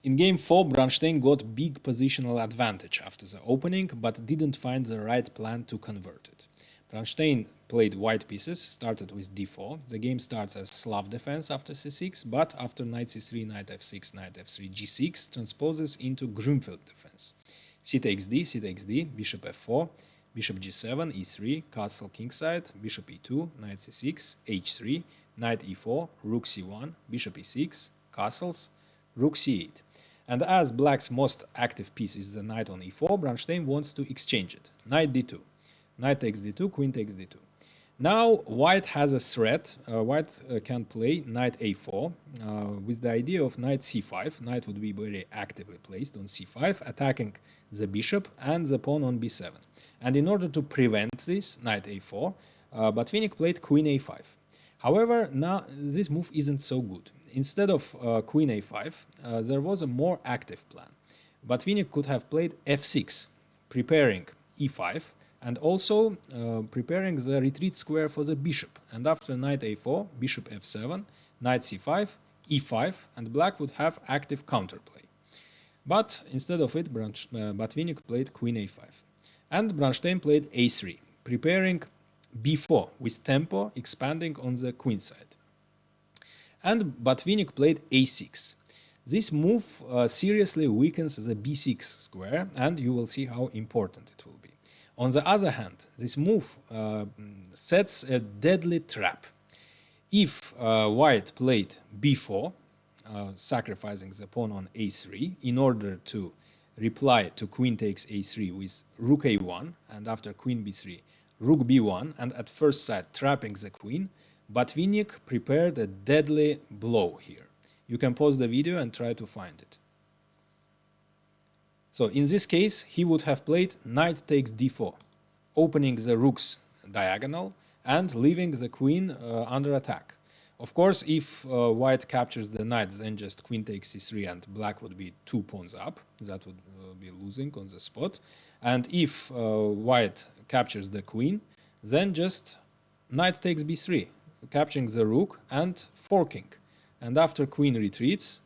In game 4, Bronstein got big positional advantage after the opening, but didn't find the right plan to convert it. Bronstein played white pieces, started with d4. The game starts as Slav defense after c6, but after knight c3, knight f6, knight f3, g6 transposes into Grünfeld defense. C takes d, bishop f4, bishop g7, e3, castle kingside, bishop e2, knight c6, h3, knight e4, rook c1, bishop e6, castles, rook c8. And as black's most active piece is the knight on e4, Bronstein wants to exchange it. Knight d2. Knight takes d2, queen takes d2. Now white has a threat. White can play knight a4 with the idea of knight c5. Knight would be very actively placed on c5, attacking the bishop and the pawn on b7. And in order to prevent this, knight a4, Botvinnik played queen a5. However, now this move isn't so good. Instead of queen a5, there was a more active plan. Botvinnik could have played f6, preparing e5, and also preparing the retreat square for the bishop. And after knight a4, bishop f7, knight c5, e5, and black would have active counterplay. But instead of it, Botvinnik played queen a5. And Bronstein played a3, preparing b4 with tempo expanding on the queen side. And Botvinnik played a6. This move seriously weakens the b6 square, and you will see how important it will be. On the other hand, this move sets a deadly trap. If white played b4, sacrificing the pawn on a3 in order to reply to queen takes a3 with rook a1, and after queen b3, rook b1, and at first sight trapping the queen, Botvinnik prepared a deadly blow here. You can pause the video and try to find it. So in this case, he would have played knight takes d4, opening the rook's diagonal and leaving the queen under attack. Of course, if white captures the knight, then just queen takes c3 and black would be 2 pawns up. That would be losing on the spot. And if white captures the queen, then just knight takes b3, capturing the rook and forking. And after queen retreats,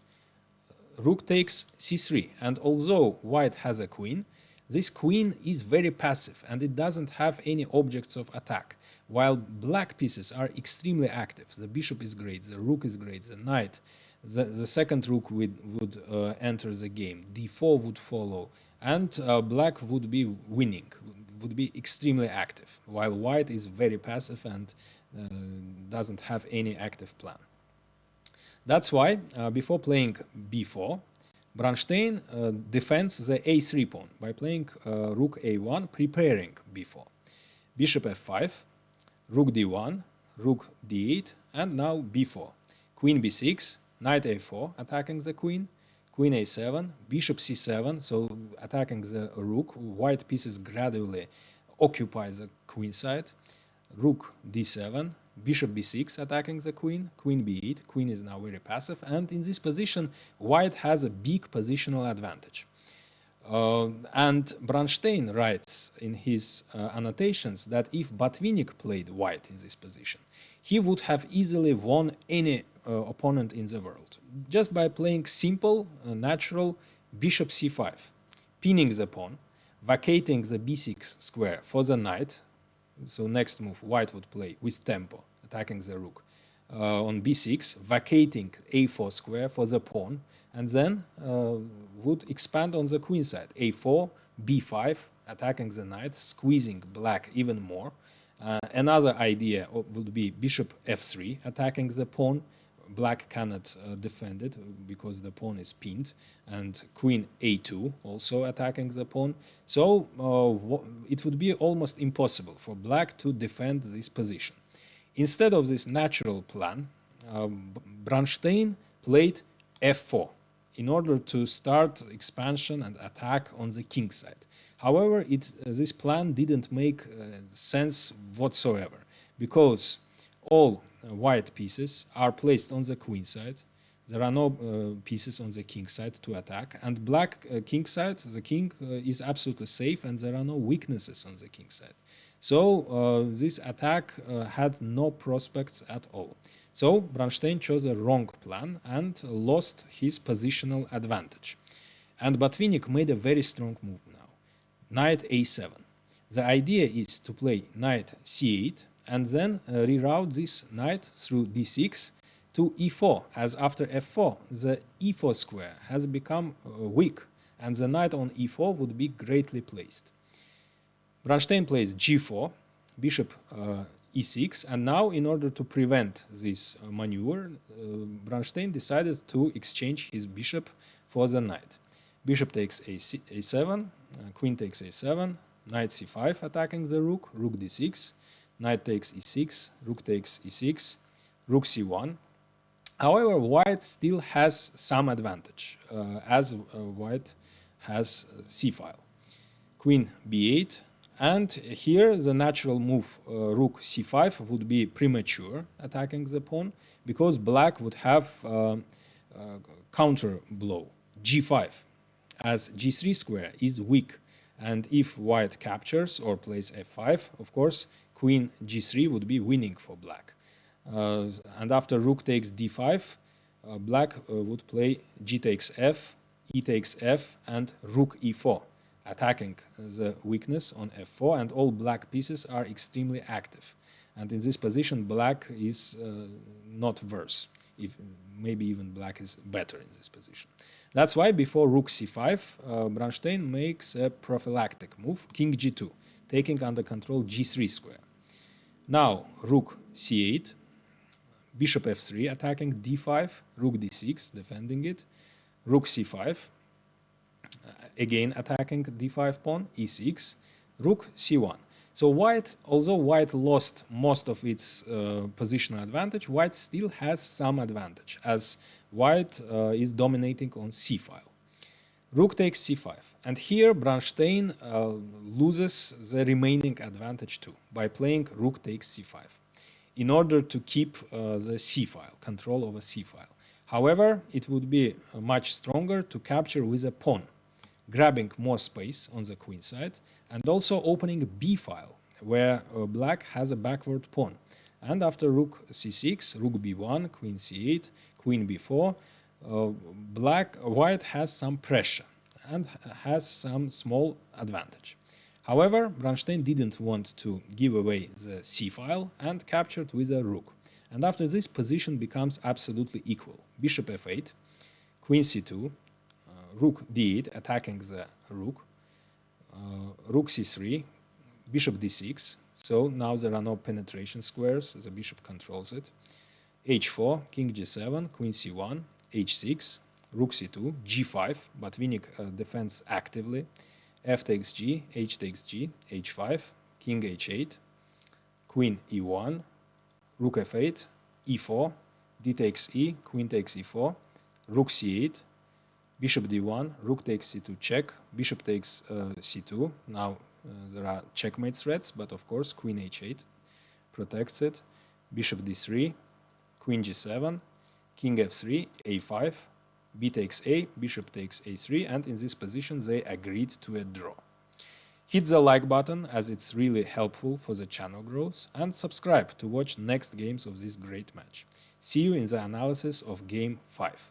rook takes c3. And although white has a queen, this queen is very passive and it doesn't have any objects of attack, while black pieces are extremely active. The bishop is great, the rook is great, the knight, the second rook would enter the game, d4 would follow, and black would be winning, would be extremely active, while white is very passive and doesn't have any active plan. That's why, before playing b4, Bronstein defends the a3 pawn by playing rook a1, preparing b4. Bishop f5, rook d1, rook d8, and now b4. Queen b6, knight a4, attacking the queen, queen a7, bishop c7, so attacking the rook. White pieces gradually occupy the queen side. Rook d7, bishop b6 attacking the queen, queen b8, queen is now very passive, and in this position white has a big positional advantage. And Bronstein writes in his annotations that if Botvinnik played white in this position, he would have easily won any opponent in the world, just by playing simple, natural bishop c5, pinning the pawn, vacating the b6 square for the knight. So next move, white would play with tempo, attacking the rook. On b6, vacating a4 square for the pawn, and then would expand on the queen side. a4, b5, attacking the knight, squeezing black even more. Another idea would be bishop f3, attacking the pawn. Black cannot defend it because the pawn is pinned, and queen a2 also attacking the pawn. So it would be almost impossible for black to defend this position. Instead of this natural plan, Bronstein played f4 in order to start expansion and attack on the king side. However, this plan didn't make sense whatsoever, because all white pieces are placed on the queen side. There are no pieces on the king side to attack, and black king side, the king is absolutely safe, and there are no weaknesses on the king side. So this attack had no prospects at all. So Bronstein chose a wrong plan and lost his positional advantage. And Botvinnik made a very strong move now. Knight a7. The idea is to play knight c8 and then reroute this knight through d6 to e4, as after f4 the e4 square has become weak and the knight on e4 would be greatly placed. Bronstein plays g4, bishop e6, and now in order to prevent this maneuver, Bronstein decided to exchange his bishop for the knight. Bishop takes a7, queen takes a7, knight c5 attacking the rook, rook d6, knight takes e6, rook takes e6, rook c1. However, white still has some advantage, as white has c-file. Queen b8, and here the natural move rook c5 would be premature, attacking the pawn, because black would have counter blow, g5, as g3 square is weak, and if white captures or plays f5, of course, queen g3 would be winning for black. And after rook takes d5, black would play g takes f, e takes f, and rook e4, attacking the weakness on f4, and all black pieces are extremely active. And in this position, black is not worse. Maybe even black is better in this position. That's why before rook c5, Bronstein makes a prophylactic move, king g2, taking under control g3 square. Now rook c8, bishop f3 attacking d5, rook d6 defending it, rook c5, again attacking d5 pawn, e6, rook c1. So white, although white lost most of its positional advantage, white still has some advantage, as white is dominating on c-file. Rook takes c5, and here Bronstein loses the remaining advantage too, by playing rook takes c5, in order to keep the c-file, control over c-file. However, it would be much stronger to capture with a pawn, grabbing more space on the queen side, and also opening a b-file, where black has a backward pawn. And after rook c6, rook b1, queen c8, queen b4, white has some pressure and has some small advantage. However, Bronstein didn't want to give away the c-file and captured with a rook. And after this, position becomes absolutely equal. Bishop f8, queen c2, rook d8 attacking the rook, rook c3, bishop d6. So now there are no penetration squares, the bishop controls it. h4, king g7, queen c1, h6, rook c2, g5, Botvinnik defends actively, f takes g, h takes g, h5, king h8, queen e1, rook f8, e4, d takes e, queen takes e4, rook c8, bishop d1, rook takes c2 check, bishop takes c2. Now there are checkmate threats, but of course queen h8 protects it, bishop d3, queen g7, king f3, a5, b takes a, bishop takes a3, and in this position they agreed to a draw. Hit the like button, as it's really helpful for the channel growth, and subscribe to watch next games of this great match. See you in the analysis of game 5.